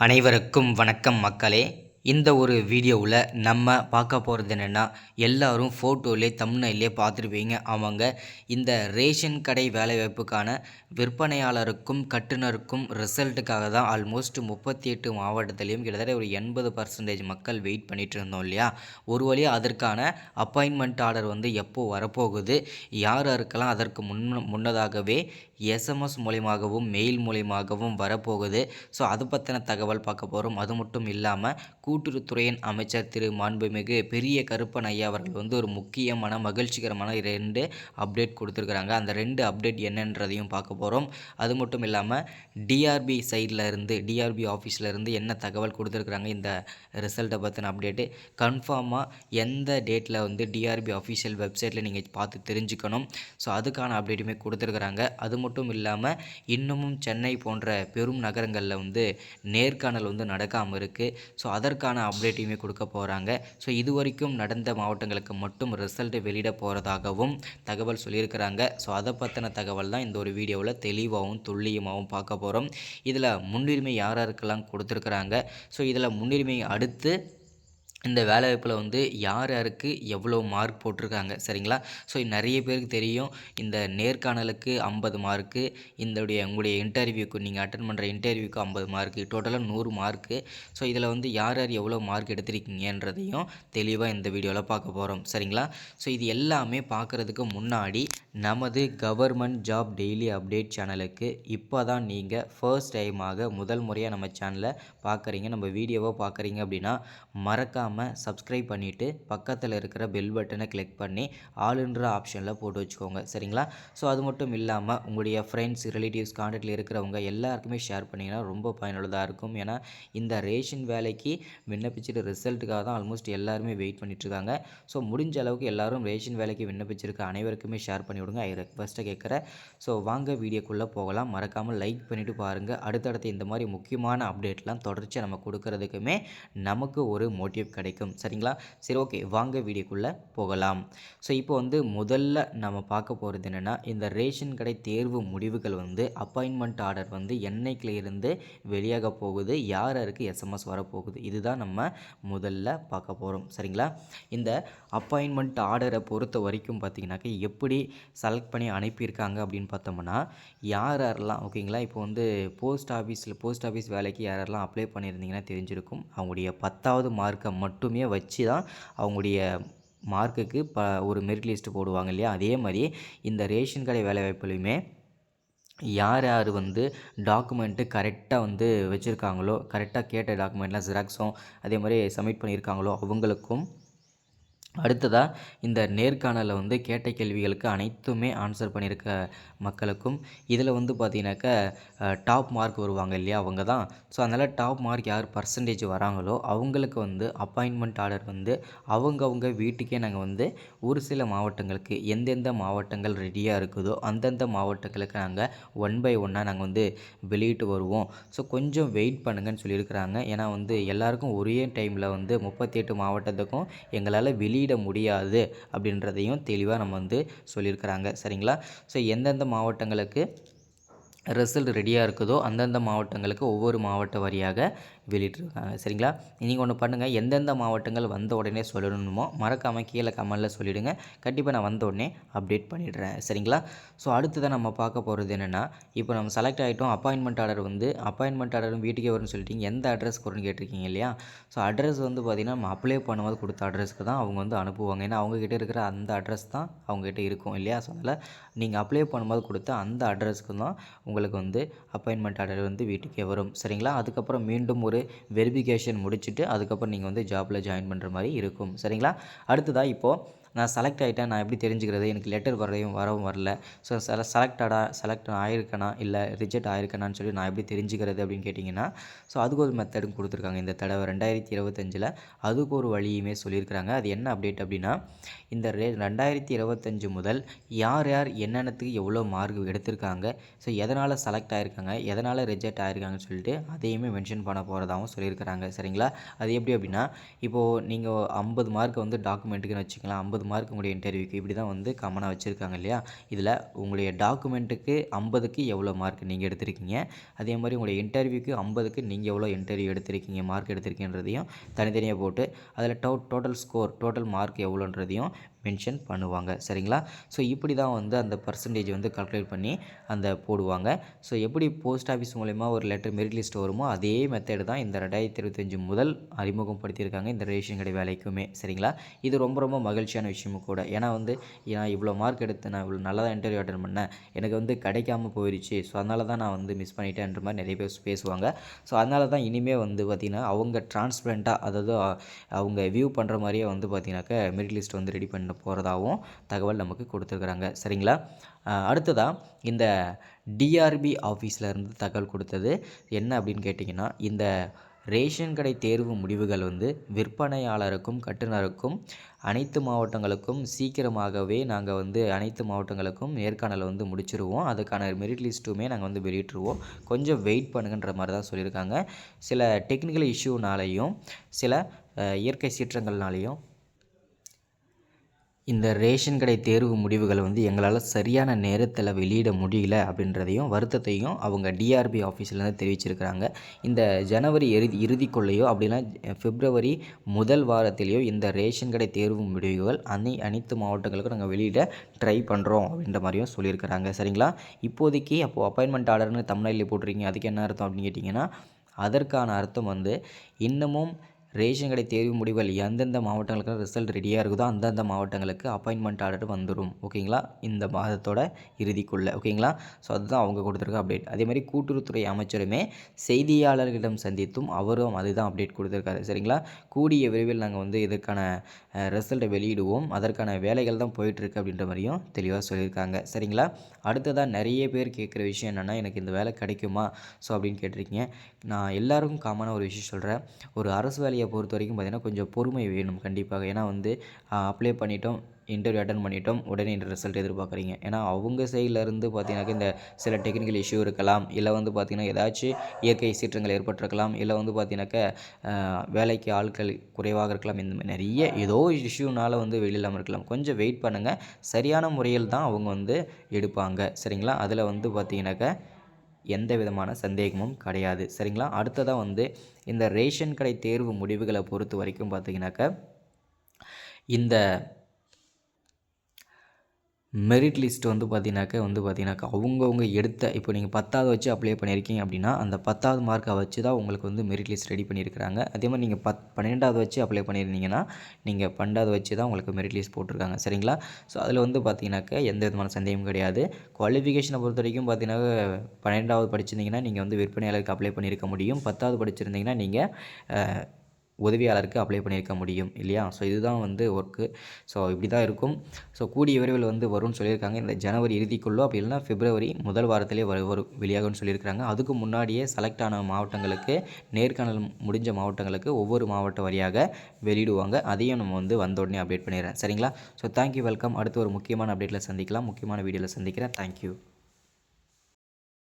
அனைவருக்கும் வணக்கம் மக்களே. இந்த ஒரு வீடியோவில் நம்ம பார்க்க போகிறது என்னென்னா, எல்லாரும் ஃபோட்டோலே தம்ப்நெயிலே பார்த்துருப்பீங்க. அவங்க இந்த ரேஷன் கடை வேலைவாய்ப்புக்கான விற்பனையாளருக்கும் கட்டுனருக்கும் ரிசல்ட்டுக்காக தான் ஆல்மோஸ்ட் 38 மாவட்டத்திலையும் கிட்டத்தட்ட ஒரு 80% மக்கள் வெயிட் பண்ணிகிட்டு இருந்தோம் இல்லையா. ஒரு வழியாக அதற்கான அப்பாயின்மெண்ட் ஆர்டர் எப்போது வரப்போகுது, யார் யாருக்கெல்லாம் அதற்கு முன்னதாகவே எஸ்எம்எஸ் மூலியமாகவும் மெயில் மூலியமாகவும் வரப்போகுது. ஸோ அது பற்றின தகவல் பார்க்க போகிறோம். அது மட்டும் இல்லாமல் கூட்டுறவுத்துறையின் அமைச்சர் திரு மாண்புமிகு பெரிய கருப்பன் ஐயா அவர்கள் ஒரு முக்கியமான மகிழ்ச்சிகரமான 2 அப்டேட் கொடுத்துருக்குறாங்க. அந்த 2 அப்டேட் என்னன்றதையும் பார்க்க போகிறோம். அது மட்டும் இல்லாமல் டிஆர்பி சைடில் இருந்து டிஆர்பி ஆஃபீஸில் இருந்து என்ன தகவல் கொடுத்துருக்குறாங்க, இந்த ரிசல்ட்டை பற்றின அப்டேட்டு கன்ஃபார்மாக எந்த டேட்டில் டிஆர்பி அஃபிஷியல் வெப்சைட்டில் நீங்கள் பார்த்து தெரிஞ்சுக்கணும். ஸோ அதுக்கான அப்டேட்டுமே கொடுத்துருக்குறாங்க. அது மட்டும் இல்லாமல் இன்னமும் சென்னை போன்ற பெரும் நகரங்களில் நேர்காணல் நடக்காமல் இருக்குது. ஸோ அதற்கான அப்டேட்டையுமே கொடுக்க போகிறாங்க. ஸோ இது வரைக்கும் நடந்த மாவட்டங்களுக்கு மட்டும் ரிசல்ட் வெளியிட போகிறதாகவும் தகவல் சொல்லியிருக்கிறாங்க. ஸோ அதை பற்றின தகவல் தான் இந்த ஒரு வீடியோவில் தெளிவாகவும் துல்லியமாகவும் பார்க்க போகிறோம். இதில் முன்னுரிமை யார் யாருக்கெல்லாம் கொடுத்துருக்குறாங்க, ஸோ இதில் முன்னுரிமை அடுத்து இந்த வேலைவாய்ப்பில் யார் யாருக்கு எவ்வளோ மார்க் போட்டிருக்காங்க, சரிங்களா. ஸோ நிறைய பேருக்கு தெரியும், இந்த நேர்காணலுக்கு 50 மார்க்கு, உங்களுடைய இன்டர்வியூக்கு நீங்கள் அட்டன் பண்ணுற இன்டர்வியூக்கு 50 மார்க்கு, டோட்டலாக 100 மார்க்கு. ஸோ இதில் யார் யார் எவ்வளோ மார்க் எடுத்திருக்கீங்கன்றதையும் தெளிவாக இந்த வீடியோவில் பார்க்க போகிறோம், சரிங்களா. ஸோ இது எல்லாமே பார்க்குறதுக்கு முன்னாடி நமது கவர்மெண்ட் ஜாப் டெய்லி அப்டேட் சேனலுக்கு இப்போ தான் நீங்கள் ஃபர்ஸ்ட் டைமாக முதல் முறையாக நம்ம சேனலை பார்க்குறீங்க, நம்ம வீடியோவை பார்க்குறீங்க அப்படின்னா மறக்காமல் சப்ஸ்கிரைப் பண்ணிவிட்டு பக்கத்தில் இருக்கிற பெல் பட்டனை கிளிக் பண்ணி ஆளுன்ற ஆப்ஷனில் போட்டு வச்சுக்கோங்க, சரிங்களா. ஸோ அது மட்டும் இல்லாமல் உங்களுடைய ஃப்ரெண்ட்ஸ், ரிலேட்டிவ்ஸ், கான்டாக்டில் இருக்கிறவங்க எல்லாருக்குமே ஷேர் பண்ணிங்கன்னா ரொம்ப பயனுள்ளதாக இருக்கும். ஏன்னா இந்த ரேஷன் வேலைக்கு விண்ணப்பிச்சுட்டு ரிசல்ட்டுக்காக தான் ஆல்மோஸ்ட் எல்லாருமே வெயிட் பண்ணிட்டுருக்காங்க. ஸோ முடிஞ்ச அளவுக்கு எல்லோரும் ரேஷன் வேலைக்கு விண்ணப்பிச்சிருக்க அனைவருக்குமே ஷேர் பண்ணி விடுங்க, ஐ ரெக்வஸ்ட்டாக கேட்குறேன். ஸோ வாங்க வீடியோக்குள்ளே போகலாம். மறக்காமல் லைக் பண்ணிவிட்டு பாருங்கள். அடுத்தடுத்து இந்த மாதிரி முக்கியமான அப்டேட்லாம் தொடர்ச்சியாக நம்ம கொடுக்கறதுக்குமே நமக்கு ஒரு மோட்டிவ் கிடைக்கும், சரிங்களா. சரி, ஓகே, வாங்க வீடியோக்குள்ளே போகலாம். ஸோ இப்போ முதல்ல நம்ம பார்க்க போகிறது என்னென்னா, இந்த ரேஷன் கடை தேர்வு முடிவுகள் அப்பாயின்மெண்ட் ஆர்டர் என்னைக்கிலிருந்து வெளியாக போகுது, யார் யாருக்கு எஸ்எம்எஸ் வரப்போகுது, இதுதான் நம்ம முதல்ல பார்க்க போகிறோம், சரிங்களா. இந்த அப்பாயின்மெண்ட் ஆர்டரை பொறுத்த வரைக்கும் பார்த்திங்கனாக்கா எப்படி செலக்ட் பண்ணி அனுப்பியிருக்காங்க அப்படின்னு பார்த்தோம்னா, யார் யாரெல்லாம் ஓகேங்களா, இப்போ போஸ்ட் ஆஃபீஸ் வேலைக்கு யாரெல்லாம் அப்ளை பண்ணியிருந்தீங்கன்னா தெரிஞ்சிருக்கும். அவங்களுடைய 10வது மார்க்கை மட்டுமே வச்சு தான் அவங்களுடைய மார்க்குக்கு ஒரு மெரிட் லிஸ்ட்டு போடுவாங்க இல்லையா. அதே மாதிரி இந்த ரேஷன் கடை வேலைவாய்ப்புலையுமே யார் யார் டாக்குமெண்ட்டு கரெக்டாக வச்சுருக்காங்களோ, கரெக்டாக கேட்ட டாக்குமெண்ட்லாம் ஜெராக்ஸும் அதே மாதிரி சப்மிட் பண்ணியிருக்காங்களோ அவங்களுக்கும், அடுத்ததாக இந்த நேர்காணலில் கேட்ட கேள்விகளுக்கு அனைத்துமே ஆன்சர் பண்ணியிருக்க மக்களுக்கும், இதில் பார்த்திங்கனாக்கா டாப் மார்க் வருவாங்க இல்லையா, அவங்க தான். ஸோ அதனால் டாப் மார்க் யார் பர்சன்டேஜ் வராங்களோ அவங்களுக்கு அப்பாயின்மெண்ட் ஆர்டர் அவங்கவுங்க வீட்டுக்கே நாங்கள் ஒரு சில மாவட்டங்களுக்கு எந்தெந்த மாவட்டங்கள் ரெடியாக இருக்குதோ அந்தந்த மாவட்டங்களுக்கு நாங்கள் 1 by 1 நாங்கள் வெளியிட்டு வருவோம். ஸோ கொஞ்சம் வெயிட் பண்ணுங்கன்னு சொல்லியிருக்கிறாங்க. ஏன்னா எல்லாருக்கும் ஒரே டைமில் 38 மாவட்டத்துக்கும் எங்களால் வெளியிட முடியாது அப்படின்றதையும் தெளிவாக நம்ம சொல்லியிருக்கிறாங்க, சரிங்களா. ஸோ எந்தெந்த மாவட்டங்களுக்கு ரிசல்ட் ரெடியாக இருக்குதோ அந்தந்த மாவட்டங்களுக்கு ஒவ்வொரு மாவட்ட வாரியாக வெளியிட்டிருக்காங்க, சரிங்களா. நீங்கள் ஒன்று பண்ணுங்கள், எந்தெந்த மாவட்டங்கள் வந்த உடனே சொல்லணுமோ மறக்காமல் கீழே கமெண்டில் சொல்லிவிடுங்க. கண்டிப்பாக நான் வந்த உடனே அப்டேட் பண்ணிடுறேன், சரிங்களா. ஸோ அடுத்ததான் நம்ம பார்க்க போகிறது என்னென்னா, இப்போ நம்ம செலக்ட் ஆகிட்டோம். அப்பாயின்மெண்ட் ஆர்டரும் வீட்டுக்கே வரும்னு சொல்லிட்டீங்க, எந்த அட்ரஸ்க்கு வரும்னு கேட்டிருக்கீங்க இல்லையா. ஸோ அட்ரஸ் பார்த்திங்கன்னா நம்ம அப்ளை பண்ணும்போது கொடுத்த அட்ரஸ்க்கு தான் அவங்க அனுப்புவாங்க. ஏன்னா அவங்கக்கிட்ட இருக்கிற அந்த அட்ரஸ் தான் அவங்ககிட்ட இருக்கும் இல்லையா. ஸோ அதனால் நீங்கள் அப்ளை பண்ணும்போது கொடுத்த அந்த அட்ரஸ்க்கு தான் உங்களுக்கு அப்பாயின்மெண்ட் ஆர்டர் வீட்டுக்கே வரும், சரிங்களா. அதுக்கப்புறம் மீண்டும் ஒரு வெரிஃபிகேஷன் முடிச்சுட்டு அதுக்கப்புறம் நீங்கள் ஜாப்பில் ஜாயின் பண்ணுற மாதிரி இருக்கும், சரிங்களா. அடுத்ததாக இப்போது நான் செலக்ட் ஆகிட்டேன், நான் எப்படி தெரிஞ்சுக்கிறது, எனக்கு லெட்டர் வரவும் வரல. ஸோ செலக்ட் ஆகிருக்கேனா இல்லை ரிஜெக்ட் ஆகிருக்கேனான்னு சொல்லி நான் எப்படி தெரிஞ்சுக்கிறது அப்படின்னு கேட்டிங்கன்னா, ஸோ அதுக்கு ஒரு மெத்தடும் கொடுத்துருக்காங்க இந்த தடவை 2025 அதுக்கு ஒரு வழியுமே சொல்லியிருக்கிறாங்க. அது என்ன அப்டேட் அப்படின்னா, இந்த 2025 முதல் யார் யார் என்னென்னத்துக்கு எவ்வளோ மார்க் எடுத்திருக்காங்க, ஸோ எதனால் செலக்ட் ஆகிருக்காங்க, எதனால் ரிஜெக்ட் ஆகிருக்காங்கன்னு சொல்லிட்டு அதையுமே மென்ஷன் பண்ண போகிறதாகவும் சொல்லியிருக்கிறாங்க, சரிங்களா. அது எப்படி அப்படின்னா, இப்போது நீங்கள் 50 மார்க் டாக்குமெண்ட்டுக்குன்னு வச்சுக்கலாம், 50 மார்க் உங்களுடைய இன்டர்வியூக்கு இப்படி தான் வந்து காமனாக வச்சுருக்காங்க இல்லையா. இதில் உங்களுடைய டாக்குமெண்ட்டுக்கு 50க்கு எவ்வளோ மார்க் நீங்கள் எடுத்திருக்கீங்க, அதே மாதிரி உங்களுடைய இன்டர்வியூக்கு 50க்கு நீங்கள் எவ்வளோ இன்டர்வியூ எடுத்திருக்கீங்க மார்க் எடுத்திருக்கீங்கன்றதையும் தனித்தனியாக போட்டு அதில் டோட்டல் ஸ்கோர் டோட்டல் மார்க் எவ்வளோன்றதையும் மென்ஷன் பண்ணுவாங்க. சரிங்களா. ஸோ இப்படி தான் வந்து அந்த பர்சன்டேஜ் வந்து கால்குலேட் பண்ணி அந்த போடுவாங்க. ஸோ எப்படி போஸ்ட் ஆஃபீஸ் மூலயமா ஒரு லெட்டர் மெரிட் லிஸ்ட் வருமோ அதே மெத்தட் தான் இந்த 2025 முதல் அறிமுகப்படுத்தியிருக்காங்க இந்த ரேஷன் கடை வேலைக்குமே. சரிங்களா. இது ரொம்ப ரொம்ப மகிழ்ச்சியான விஷயமும் கூட. ஏன்னா வந்து நான் இவ்வளோ மார்க் எடுத்து நான் இவ்வளோ நல்லா தான் இன்டர்வியூ அட்டன் பண்ணேன், எனக்கு வந்து கிடைக்காம போயிடுச்சு, ஸோ அதனால தான் நான் வந்து மிஸ் பண்ணிட்டேன்ற மாதிரி நிறைய பேர் பேசுவாங்க. ஸோ அதனால தான் இனிமேல் வந்து பார்த்திங்கன்னா அவங்க டிரான்ஸ்பரண்ட்டாக, அதாவது அவங்க வியூ பண்ணுற மாதிரியே வந்து பார்த்திங்கனாக்கா மெரிட் லிஸ்ட் வந்து ரெடி பண்ண போகிறதாகவும் தகவல் நமக்கு கொடுத்துருக்குறாங்க. சரிங்களா. அடுத்ததாக இந்த டிஆர்பி ஆஃபீஸில் தகவல் கொடுத்தது என்ன அப்படின்னு கேட்டிங்கன்னா, இந்த ரேஷன் கடை தேர்வு முடிவுகள் வந்து விற்பனையாளருக்கும் கட்டுநருக்கும் அனைத்து மாவட்டங்களுக்கும் சீக்கிரமாகவே நாங்கள் வந்து அனைத்து மாவட்டங்களுக்கும் நேர்காணலை வந்து முடிச்சிருவோம், அதுக்கான மெரிட் லிஸ்ட்டுமே நாங்கள் வந்து வெளியிட்டுருவோம், கொஞ்சம் வெயிட் பண்ணுங்கன்ற மாதிரி தான் சொல்லியிருக்காங்க. சில டெக்னிக்கல் இஷ்யூனாலேயும் சில இயற்கை சீற்றங்கள்னாலேயும் இந்த ரேஷன் கடை தேர்வு முடிவுகளை வந்து எங்களால் சரியான நேரத்தில் வெளியிட முடியல அப்படின்றதையும் வருத்தத்தையும் அவங்க டிஆர்பி ஆஃபீஸ்லேருந்து தெரிவிச்சிருக்கிறாங்க. இந்த ஜனவரி இறுதிக்குள்ளேயோ அப்படின்னா பிப்ரவரி முதல் வாரத்திலேயோ இந்த ரேஷன் கடை தேர்வு முடிவுகள் அனைத்து மாவட்டங்களுக்கும் நாங்கள் வெளியிட ட்ரை பண்ணுறோம் அப்படின்ற மாதிரியும் சொல்லியிருக்கிறாங்க. சரிங்களா. இப்போதைக்கு அப்போது அப்பாயின்மெண்ட் ஆர்டர்னு தமிழ்நாட்டில் போட்டிருக்கீங்க, அதுக்கு என்ன அர்த்தம் அப்படின்னு கேட்டிங்கன்னா, அதற்கான அர்த்தம் வந்து இன்னமும் ரேஷன் கடை தேர்வு முடிவுகள் எந்தெந்த மாவட்டங்களுக்கு ரிசல்ட் ரெடியாக இருக்குதோ அந்தந்த மாவட்டங்களுக்கு அப்பாயின்மெண்ட் ஆர்டர் வந்துடும். ஓகேங்களா. இந்த மாதத்தோட இறுதிக்குள்ளே. ஓகேங்களா. ஸோ அதுதான் அவங்க கொடுத்துருக்க அப்டேட். அதே மாதிரி கூட்டுறவுத்துறை அமைச்சருமே செய்தியாளர்களிடம் சந்தித்தும் அவரும் அதுதான் அப்டேட் கொடுத்துருக்காரு. சரிங்களா. கூடிய விரைவில் நாங்கள் வந்து இதற்கான ரிசல்ட்டை வெளியிடுவோம், அதற்கான வேலைகள் தான் போயிட்டுருக்கு அப்படின்ற மாதிரியும் தெளிவாக சொல்லியிருக்காங்க. சரிங்களா. அடுத்ததாக நிறைய பேர் கேட்குற விஷயம் என்னென்னா, எனக்கு இந்த வேலை கிடைக்குமா ஸோ அப்படின்னு கேட்டிருக்கீங்க. நான் எல்லாருக்கும் காமனாக ஒரு விஷயம் சொல்கிறேன். ஒரு அரசு வேலையை பொறுத்த வரைக்கும் பார்த்திங்கன்னா கொஞ்சம் பொறுமை வேணும் கண்டிப்பாக. ஏன்னா வந்து அப்ளை பண்ணிட்டோம், இன்டர்வியூ அட்டன் பண்ணிட்டோம், உடனே இந்த ரிசல்ட் எதிர்பார்க்குறீங்க. ஏன்னா அவங்க சைட்லேருந்து பார்த்திங்கனாக்கா இந்த சில டெக்னிக்கல் இஷ்யூ இருக்கலாம், இல்லை வந்து பார்த்திங்கன்னா ஏதாச்சும் இயற்கை சீற்றங்கள் ஏற்பட்டிருக்கலாம், இல்லை வந்து பார்த்திங்கனாக்கா வேலைக்கு ஆட்கள் குறைவாக இருக்கலாம், இந்த மாதிரி நிறைய ஏதோ இஷ்யூனால் வந்து வெளியில்லாமல் இருக்கலாம். கொஞ்சம் வெயிட் பண்ணுங்கள், சரியான முறையில் தான் அவங்க வந்து எடுப்பாங்க. சரிங்களா. அதில் வந்து பார்த்திங்கனாக்கா எந்த விதமான சந்தேகமும் கிடையாது. சரிங்களா. அடுத்ததாக வந்து இந்த ரேஷன் கடை தேர்வு முடிவுகளை பொறுத்த வரைக்கும் பார்த்திங்கனாக்கா இந்த மெரிட் லிஸ்ட் வந்து பார்த்திங்கனாக்கா அவங்கவுங்க எடுத்த இப்போ நீங்கள் 10வது வச்சு அப்ளை பண்ணியிருக்கீங்க அப்படின்னா அந்த 10வது மார்க்கை வச்சு தான் உங்களுக்கு வந்து மெரிட் லிஸ்ட் ரெடி பண்ணியிருக்கிறாங்க. அதே மாதிரி நீங்கள் 12வது வச்சு அப்ளை பண்ணியிருந்தீங்கன்னா நீங்கள் 12வது வச்சு தான் உங்களுக்கு மெரிட் லிஸ்ட் போட்டிருக்காங்க. சரிங்களா. ஸோ அதில் வந்து பார்த்திங்கனாக்கா எந்த விதமான சந்தேகமும் கிடையாது. குவாலிஃபிகேஷனை பொறுத்த வரைக்கும் பார்த்திங்கனாக்கா 12வது படிச்சிருந்தீங்கன்னா நீங்கள் வந்து விற்பனையாளருக்கு அப்ளை பண்ணியிருக்க முடியும், 10வது படிச்சிருந்தீங்கன்னா நீங்கள் உதவியாளருக்கு அப்ளை பண்ணியிருக்க முடியும் இல்லையா. ஸோ இதுதான் வந்து ஒர்க்கு. ஸோ இப்படி தான் இருக்கும். ஸோ கூடிய விரைவில் வந்து வரும்னு சொல்லியிருக்காங்க. இந்த ஜனவரி இறுதிக்குள்ளோ அப்படி இல்லைனா பிப்ரவரி முதல் வாரத்திலே வரும் வெளியாகும்னு சொல்லியிருக்கிறாங்க. அதுக்கு முன்னாடியே செலக்ட் ஆன மாவட்டங்களுக்கு நேர்காணல் முடிஞ்ச மாவட்டங்களுக்கு ஒவ்வொரு மாவட்ட வாரியாக வெளியிடுவாங்க. அதையும் நம்ம வந்து வந்த உடனே அப்டேட் பண்ணிடுறேன். சரிங்களா. So thank you, welcome. அடுத்து ஒரு முக்கியமான அப்டேட்டில் சந்திக்கலாம், முக்கியமான வீடியோவில் சந்திக்கிறேன். தேங்க்யூ.